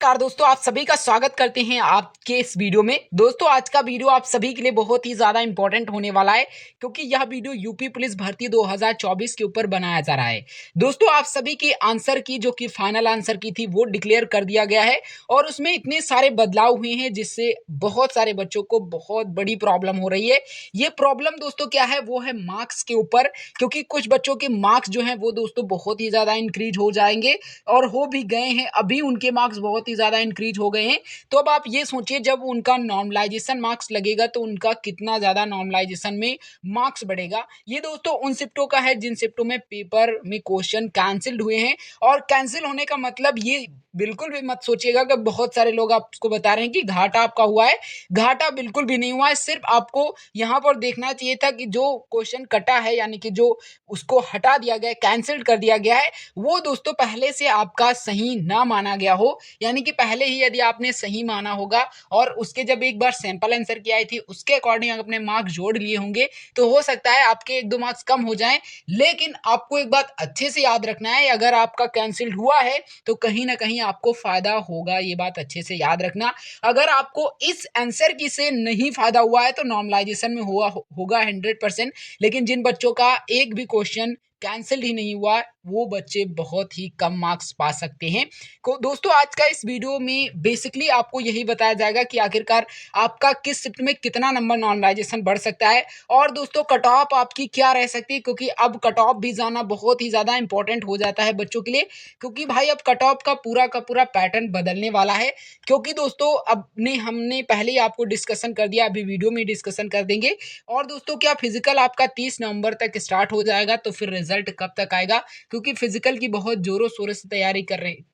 नमस्कार दोस्तों, आप सभी का स्वागत करते हैं आपके इस वीडियो में। दोस्तों आज का वीडियो आप सभी के लिए बहुत ही ज़्यादा इंपॉर्टेंट होने वाला है क्योंकि यह वीडियो यूपी पुलिस भर्ती 2024 के ऊपर बनाया जा रहा है। दोस्तों आप सभी की आंसर की जो कि फाइनल आंसर की थी वो डिक्लेयर कर दिया गया है और उसमें इतने सारे बदलाव हुए हैं जिससे बहुत सारे बच्चों को बहुत बड़ी प्रॉब्लम हो रही है। ये प्रॉब्लम दोस्तों क्या है, वो है मार्क्स के ऊपर, क्योंकि कुछ बच्चों के मार्क्स जो हैं वो दोस्तों बहुत ही ज़्यादा इंक्रीज हो जाएंगे और हो भी गए हैं। अभी उनके मार्क्स बहुत ही ज़्यादा इंक्रीज हो गए हैं। तो अब आप ये सोचिए जब उनका नॉर्मलाइजेशन मार्क्स लगेगा तो उनका कितना ज़्यादा नॉर्मलाइजेशन में मार्क्स बढ़ेगा। ये दोस्तों उन शिफ्टों का है जिन शिफ्टों में पेपर में क्वेश्चन कैंसिल्ड हुए हैं। और कैंसिल होने का मतलब ये बिल्कुल भी मत सोचिएगा कि बहुत सारे लोग आपको बता रहे हैं कि घाटा आपका हुआ है। घाटा बिल्कुल भी नहीं हुआ है। सिर्फ आपको यहाँ पर देखना चाहिए था कि जो क्वेश्चन कटा है, यानी कि जो उसको हटा दिया गया है, कैंसिल कर दिया गया है, वो दोस्तों पहले से आपका सही ना माना गया हो। यानी कि पहले ही यदि आपने सही माना होगा और उसके जब एक बार सैंपल आंसर की आई थी उसके अकॉर्डिंग अपने मार्क्स जोड़ लिए होंगे तो हो सकता है आपके 1-2 मार्क्स कम हो जाएं। लेकिन आपको एक बात अच्छे से याद रखना है, अगर आपका कैंसिल हुआ है तो कहीं ना कहीं आपको फायदा होगा। ये बात अच्छे से याद रखना। अगर आपको इस आंसर की से नहीं फायदा हुआ है तो नॉर्मलाइजेशन में होगा 100%। लेकिन जिन बच्चों का एक भी क्वेश्चन कैंसिल ही नहीं हुआ वो बच्चे बहुत ही कम मार्क्स पा सकते हैं। को दोस्तों आज का इस वीडियो में बेसिकली आपको यही बताया जाएगा कि आखिरकार आपका किस शिफ्ट में कितना नंबर नॉर्मलाइजेशन बढ़ सकता है और दोस्तों कट ऑफ आपकी क्या रह सकती है, क्योंकि अब कट ऑफ भी जाना बहुत ही ज़्यादा इंपॉर्टेंट हो जाता है बच्चों के लिए। क्योंकि भाई अब कट ऑफ का पूरा पैटर्न बदलने वाला है। क्योंकि दोस्तों अब ने हमने पहले ही आपको डिस्कशन कर दिया, अभी वीडियो में डिस्कशन कर देंगे। और दोस्तों क्या फिजिकल आपका 30 नवंबर तक स्टार्ट हो जाएगा, तो फिर रिजल्ट कब तक आएगा, क्योंकि फिजिकल की बहुत जोरों शोरों से तैयारी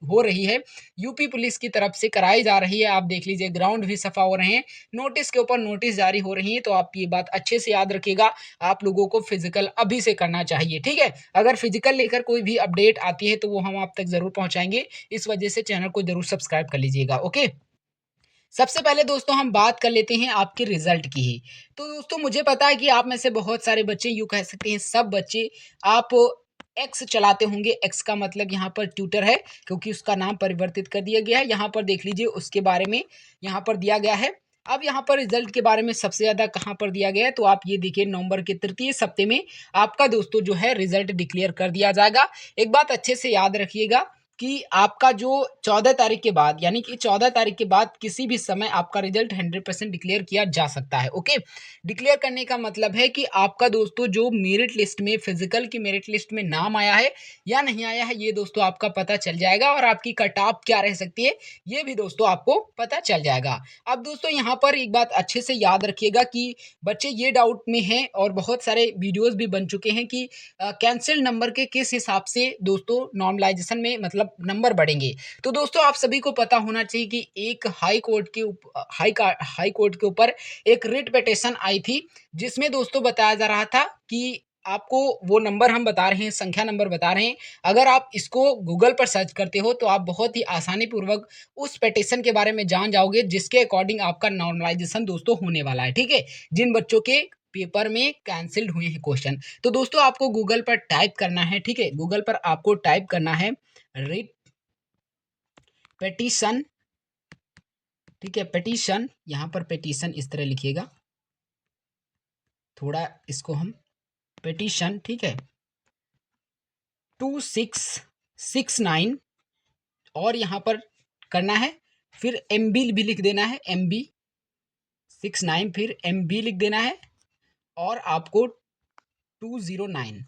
हो रही है। यूपी पुलिस की तरफ से कराई जा रही है। आप देख लीजिए ग्राउंड भी सफा हो रहे हैं, नोटिस के ऊपर नोटिस जारी हो रही है। तो आप ये बात अच्छे से याद रखिएगा, आप लोगों को फिजिकल अभी से करना चाहिए, ठीक है। अगर फिजिकल लेकर कोई भी अपडेट आती है तो वो हम आप तक जरूर पहुंचाएंगे। इस वजह से चैनल को जरूर सब्सक्राइब कर लीजिएगा, ओके। सबसे पहले दोस्तों हम बात कर लेते हैं आपके रिजल्ट की ही। तो दोस्तों मुझे पता है कि आप में से बहुत सारे बच्चे, यूँ कह सकते हैं सब बच्चे, आप एक्स चलाते होंगे। एक्स का मतलब यहाँ पर ट्विटर है क्योंकि उसका नाम परिवर्तित कर दिया गया है। यहाँ पर देख लीजिए उसके बारे में यहाँ पर दिया गया है। अब यहाँ पर रिजल्ट के बारे में सबसे ज़्यादा कहाँ पर दिया गया है, तो आप ये देखिए नवंबर के तृतीय सप्ताह में आपका दोस्तों जो है रिजल्ट डिक्लेयर कर दिया जाएगा। एक बात अच्छे से याद रखिएगा कि आपका जो 14 तारीख के बाद, यानी कि 14 तारीख के बाद किसी भी समय आपका रिजल्ट 100% डिक्लेयर किया जा सकता है, ओके। डिक्लेयर करने का मतलब है कि आपका दोस्तों जो मेरिट लिस्ट में, फिजिकल की मेरिट लिस्ट में नाम आया है या नहीं आया है, ये दोस्तों आपका पता चल जाएगा। और आपकी कट ऑफ क्या रह सकती है ये भी दोस्तों आपको पता चल जाएगा। अब दोस्तों यहाँ पर एक बात अच्छे से याद रखिएगा कि बच्चे ये डाउट में हैं और बहुत सारे वीडियोज भी बन चुके हैं कि कैंसिल नंबर के किस हिसाब से दोस्तों नॉर्मलाइजेशन में मतलब नंबर बढ़ेंगे। तो दोस्तों आप सभी को पता होना चाहिए कि एक हाई कोर्ट के ऊपर एक रिट पिटीशन आई थी जिसमें दोस्तों बताया जा रहा था कि आपको वो नंबर हम बता रहे हैं, संख्या नंबर बता रहे हैं। अगर आप इसको गूगल पर सर्च करते हो तो आप बहुत ही आसानी पूर्वक उस पिटीशन के बारे में जान जाओगे जिसके अकॉर्डिंग आपका नॉर्मलाइजेशन दोस्तों होने वाला है, ठीक है। जिन बच्चों के पेपर में कैंसिल्ड हुए हैं क्वेश्चन, तो दोस्तों आपको गूगल पर टाइप करना है, ठीक है। गूगल पर आपको टाइप करना है रिट पिटीशन, ठीक है। पिटीशन, यहाँ पर पिटीशन इस तरह लिखिएगा, थोड़ा इसको हम पिटीशन, ठीक है, 2669 और यहाँ पर करना है। फिर MB भी लिख देना है, MB 69, फिर MB लिख देना है और आपको 209।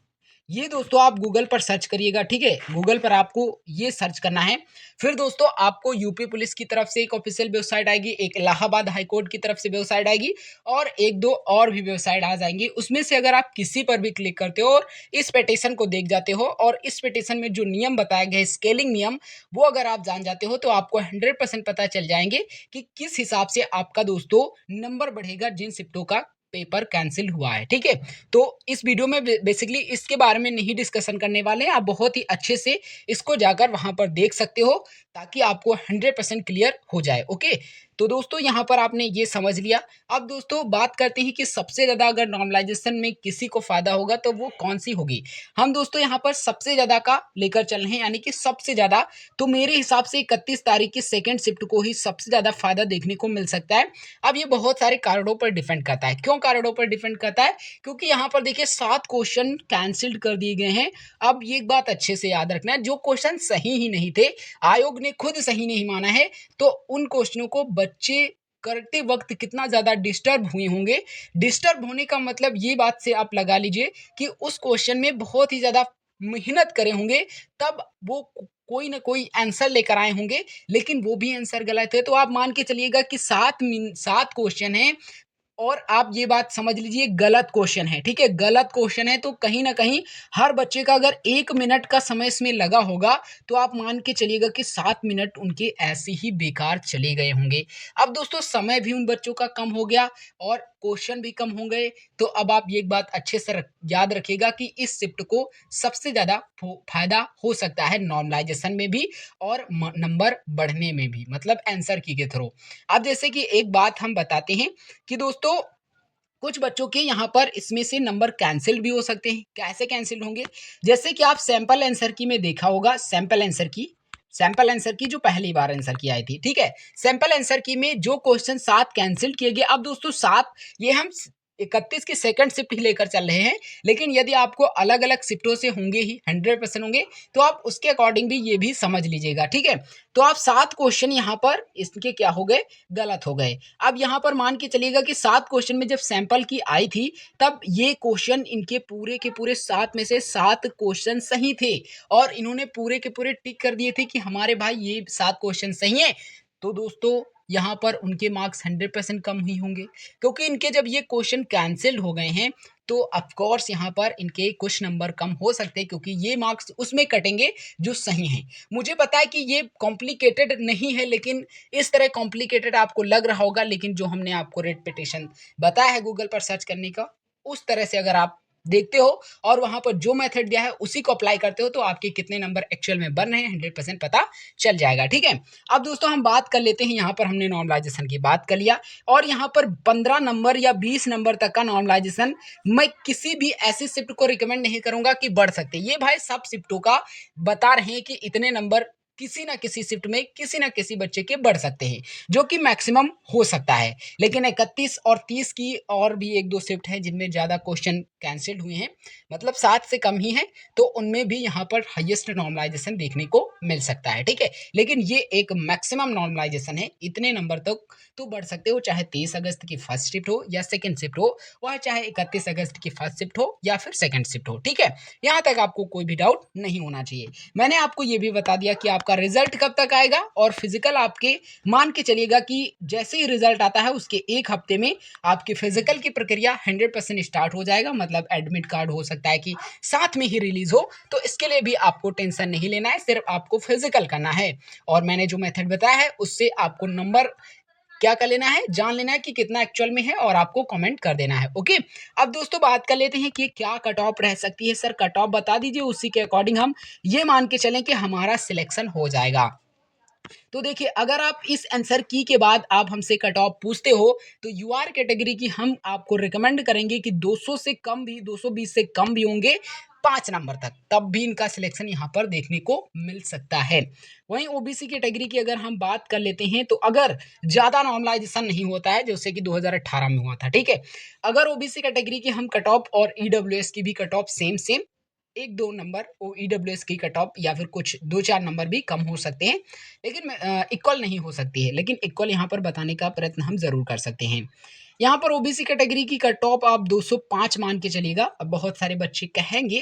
ये दोस्तों आप गूगल पर सर्च करिएगा, ठीक है। गूगल पर आपको ये सर्च करना है। फिर दोस्तों आपको यूपी पुलिस की तरफ से एक ऑफिशियल वेबसाइट आएगी, एक इलाहाबाद हाई कोर्ट की तरफ से वेबसाइट आएगी और एक दो और भी वेबसाइट आ जाएंगी। उसमें से अगर आप किसी पर भी क्लिक करते हो और इस पिटीशन को देख जाते हो और इस पिटीशन में जो नियम बताया गया है, स्केलिंग नियम, वो अगर आप जान जाते हो तो आपको 100% पता चल जाएंगे कि किस हिसाब से आपका दोस्तों नंबर बढ़ेगा जिन शिफ्टों का पेपर कैंसिल हुआ है, ठीक है। तो इस वीडियो में बेसिकली इसके बारे में नहीं डिस्कशन करने वाले हैं। आप बहुत ही अच्छे से इसको जाकर वहां पर देख सकते हो ताकि आपको 100% क्लियर हो जाए, ओके। तो दोस्तों यहाँ पर आपने ये समझ लिया। अब दोस्तों बात करते हैं कि सबसे ज़्यादा अगर नॉर्मलाइजेशन में किसी को फ़ायदा होगा तो वो कौन-सी होगी? हम दोस्तों यहाँ पर सबसे ज़्यादा का लेकर चल रहे हैं, यानी कि सबसे ज़्यादा, तो मेरे हिसाब से 31 तारीख की सेकंड शिफ्ट को ही सबसे ज़्यादा फ़ायदा देखने को मिल सकता है। अब ये बहुत सारे कारणों पर डिपेंड करता है। क्यों कारणों पर डिपेंड करता है? क्योंकि यहाँ पर देखिए 7 क्वेश्चन कैंसल्ड कर दिए गए हैं। अब ये एक बात अच्छे से याद रखना है, जो क्वेश्चन सही ही नहीं थे, आयोग ने खुद सही नहीं माना है, तो उन क्वेश्चनों को बच्चे करते वक़्त कितना ज़्यादा डिस्टर्ब हुए होंगे। डिस्टर्ब होने का मतलब ये बात से आप लगा लीजिए कि उस क्वेश्चन में बहुत ही ज़्यादा मेहनत करे होंगे, तब वो कोई न कोई आंसर लेकर आए होंगे, लेकिन वो भी आंसर गलत है। तो आप मान के चलिएगा कि 7 क्वेश्चन हैं और आप ये बात समझ लीजिए गलत क्वेश्चन है, ठीक है? गलत क्वेश्चन है, तो कहीं न कहीं हर बच्चे का अगर 1 मिनट का समय इसमें लगा होगा, तो आप मान के चलिएगा कि 7 मिनट उनके ऐसे ही बेकार चले गए होंगे। अब दोस्तों समय भी उन बच्चों का कम हो गया और क्वेश्चन भी कम हो गए, तो अब आप ये एक बात अच्छे से याद रखिएगा कि इस शिफ्ट को सबसे ज़्यादा फ़ायदा हो सकता है नॉर्मलाइज़ेशन में भी और नंबर बढ़ने में भी, मतलब आंसर की के थ्रू। अब जैसे कि एक बात हम बताते हैं कि दोस्तों कुछ बच्चों के यहाँ पर इसमें से नंबर कैंसिल भी हो सकते हैं। कैसे कैंसिल होंगे? जैसे कि आप सैंपल आंसर की में देखा होगा, सैंपल आंसर की जो पहली बार आंसर की आई थी, ठीक है? सैंपल आंसर की में जो क्वेश्चन 7 कैंसल किए गए, अब दोस्तों 7 ये हम 31 की सेकंड शिफ्ट ही लेकर चल रहे हैं, लेकिन यदि आपको अलग-अलग शिफ्टों से होंगे ही, 100% होंगे, तो आप उसके अकॉर्डिंग भी ये भी समझ लीजिएगा, ठीक है? तो आप 7 क्वेश्चन यहाँ पर इसके क्या हो गए? गलत हो गए। अब यहाँ पर मान के चलिएगा कि 7 क्वेश्चन में जब सैंपल की आई थी, तब ये क्वेश्चन इनके पूरे के पूरे 7 में से 7 क्वेश्चन सही थे और इन्होंने पूरे के पूरे टिक कर दिए थे कि हमारे भाई ये 7 क्वेश्चन सही हैं। तो दोस्तों यहाँ पर उनके मार्क्स 100% कम ही होंगे, क्योंकि इनके जब ये क्वेश्चन कैंसल हो गए हैं, तो ऑफ कोर्स यहाँ पर इनके कुछ नंबर कम हो सकते हैं, क्योंकि ये मार्क्स उसमें कटेंगे जो सही हैं। मुझे पता है कि ये कॉम्प्लिकेटेड नहीं है, लेकिन इस तरह कॉम्प्लिकेटेड आपको लग रहा होगा, लेकिन जो हमने आपको रिपीटेशन बताया है गूगल पर सर्च करने का, उस तरह से अगर आप देखते हो और वहाँ पर जो मेथड दिया है उसी को अप्लाई करते हो, तो आपके कितने नंबर एक्चुअल में बन रहे हैं 100% पता चल जाएगा, ठीक है? अब दोस्तों हम बात कर लेते हैं, यहाँ पर हमने नॉर्मलाइजेशन की बात कर लिया और यहाँ पर 15 नंबर या 20 नंबर तक का नॉर्मलाइजेशन मैं किसी भी ऐसी शिफ्ट को रिकमेंड नहीं करूँगा कि बढ़ सकते। ये भाई सब शिफ्टों का बता रहे हैं कि इतने नंबर किसी न किसी शिफ्ट में किसी न किसी बच्चे के बढ़ सकते हैं, जो कि मैक्सिमम हो सकता है। लेकिन 31 और 30 की और भी 1-2 शिफ्ट हैं जिनमें ज़्यादा क्वेश्चन कैंसल हुए हैं, मतलब 7 से कम ही हैं, तो उनमें भी यहाँ पर हाईएस्ट नॉर्मलाइजेशन देखने को मिल सकता है, ठीक है? लेकिन ये एक मैक्सिमम नॉर्मलाइजेशन है, इतने नंबर तक तो बढ़ सकते हो, चाहे 30 अगस्त की फर्स्ट शिफ्ट हो या सेकंड शिफ्ट हो, वह चाहे 31 अगस्त की फर्स्ट शिफ्ट हो या फिर सेकंड शिफ्ट हो, ठीक है? यहाँ तक आपको कोई भी डाउट नहीं होना चाहिए। मैंने आपको ये भी बता दिया कि आपका रिजल्ट कब तक आएगा और फिजिकल आपके मान के चलिएगा कि जैसे ही रिजल्ट आता है उसके 1 हफ्ते में आपकी फिजिकल की प्रक्रिया 100% स्टार्ट हो जाएगा, मतलब एडमिट कार्ड हो सकता है कि साथ में ही रिलीज हो, तो इसके लिए भी आपको टेंशन नहीं लेना है, सिर्फ आपको फिजिकल करना है और मैंने जो मेथड बताया है उससे आपको नंबर क्या कर लेना है, जान लेना है कि कितना एक्चुअल में है और आपको कमेंट कर देना है, ओके? अब दोस्तों बात कर लेते हैं कि क्या कट ऑफ रह सकती है। सर कट ऑफ बता दीजिए, उसी के अकॉर्डिंग हम ये मान के चलें कि हमारा सिलेक्शन हो जाएगा। तो देखिए अगर आप इस आंसर की के बाद आप हमसे कट ऑफ पूछते हो, तो यूआर कैटेगरी की हम आपको रिकमेंड करेंगे कि 200 से कम भी, 220 से कम भी होंगे 5 नंबर तक, तब भी इनका सिलेक्शन यहाँ पर देखने को मिल सकता है। वहीं ओबीसी कैटेगरी की अगर हम बात कर लेते हैं, तो अगर ज़्यादा नॉर्मलाइजेशन नहीं होता है जैसे कि 2018 में हुआ था, ठीक है? अगर ओबीसी कैटेगरी की हम कट ऑफ और ईडब्ल्यूएस की भी cut off same same 1-2 number वो ईडब्ल्यूएस की कट ऑफ या फिर कुछ 2-4 नंबर भी कम हो सकते हैं, लेकिन इक्वल नहीं हो सकती है, लेकिन इक्वल यहाँ पर बताने का प्रयत्न हम ज़रूर कर सकते हैं। यहाँ पर ओबीसी कैटेगरी की कट ऑफ आप 205 मान के चलिएगा। अब बहुत सारे बच्चे कहेंगे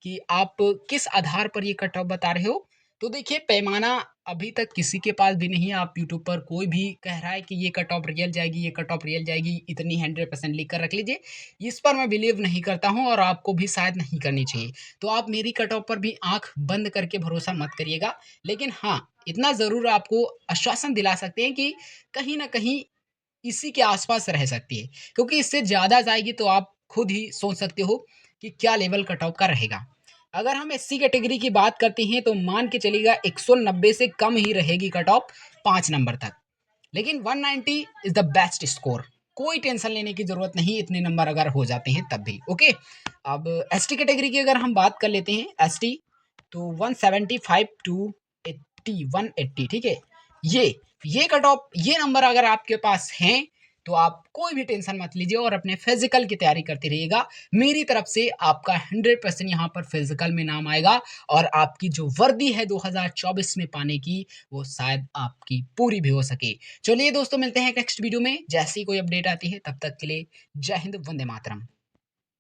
कि आप किस आधार पर ये कट ऑफ बता रहे हो? तो देखिए पैमाना अभी तक किसी के पास भी नहीं है। आप यूट्यूब पर कोई भी कह रहा है कि ये कट ऑफ रियल जाएगी, ये कट ऑफ रियल जाएगी, इतनी 100% लिख कर रख लीजिए। इस पर मैं बिलीव नहीं करता हूँ और आपको भी शायद नहीं करनी चाहिए। तो आप मेरी कट ऑफ पर भी आँख बंद करके भरोसा मत करिएगा। लेकिन हाँ, इतना ज़रूर आपको आश्वासन दिला सकते हैं कि कहीं न कहीं इसी के आस-पास रह सकती है। क्योंकि इससे ज़्यादा जाएगी तो आप खुद ही सोच सकते हो कि क्या लेवल कट ऑफ का रहेगा। अगर हम एससी कैटेगरी की बात करते हैं तो मान के चलिएगा 190 से कम ही रहेगी कट ऑफ 5 नंबर तक। लेकिन 190 इज द बेस्ट स्कोर, कोई टेंशन लेने की जरूरत नहीं, इतने नंबर अगर हो जाते हैं तब भी। ओके, अब एसटी कैटेगरी की अगर हम बात कर लेते हैं, एसटी तो 175 टू 80 180, ठीक है। ये कट ऑफ, ये नंबर अगर आपके पास हैं तो आप कोई भी टेंशन मत लीजिए और अपने फिजिकल की तैयारी करते रहिएगा। मेरी तरफ से आपका 100% यहाँ पर फिजिकल में नाम आएगा और आपकी जो वर्दी है 2024 में पाने की, वो शायद आपकी पूरी भी हो सके। चलिए दोस्तों, मिलते हैं नेक्स्ट वीडियो में, जैसी कोई अपडेट आती है। तब तक के लिए जय हिंद, वंदे मातरम।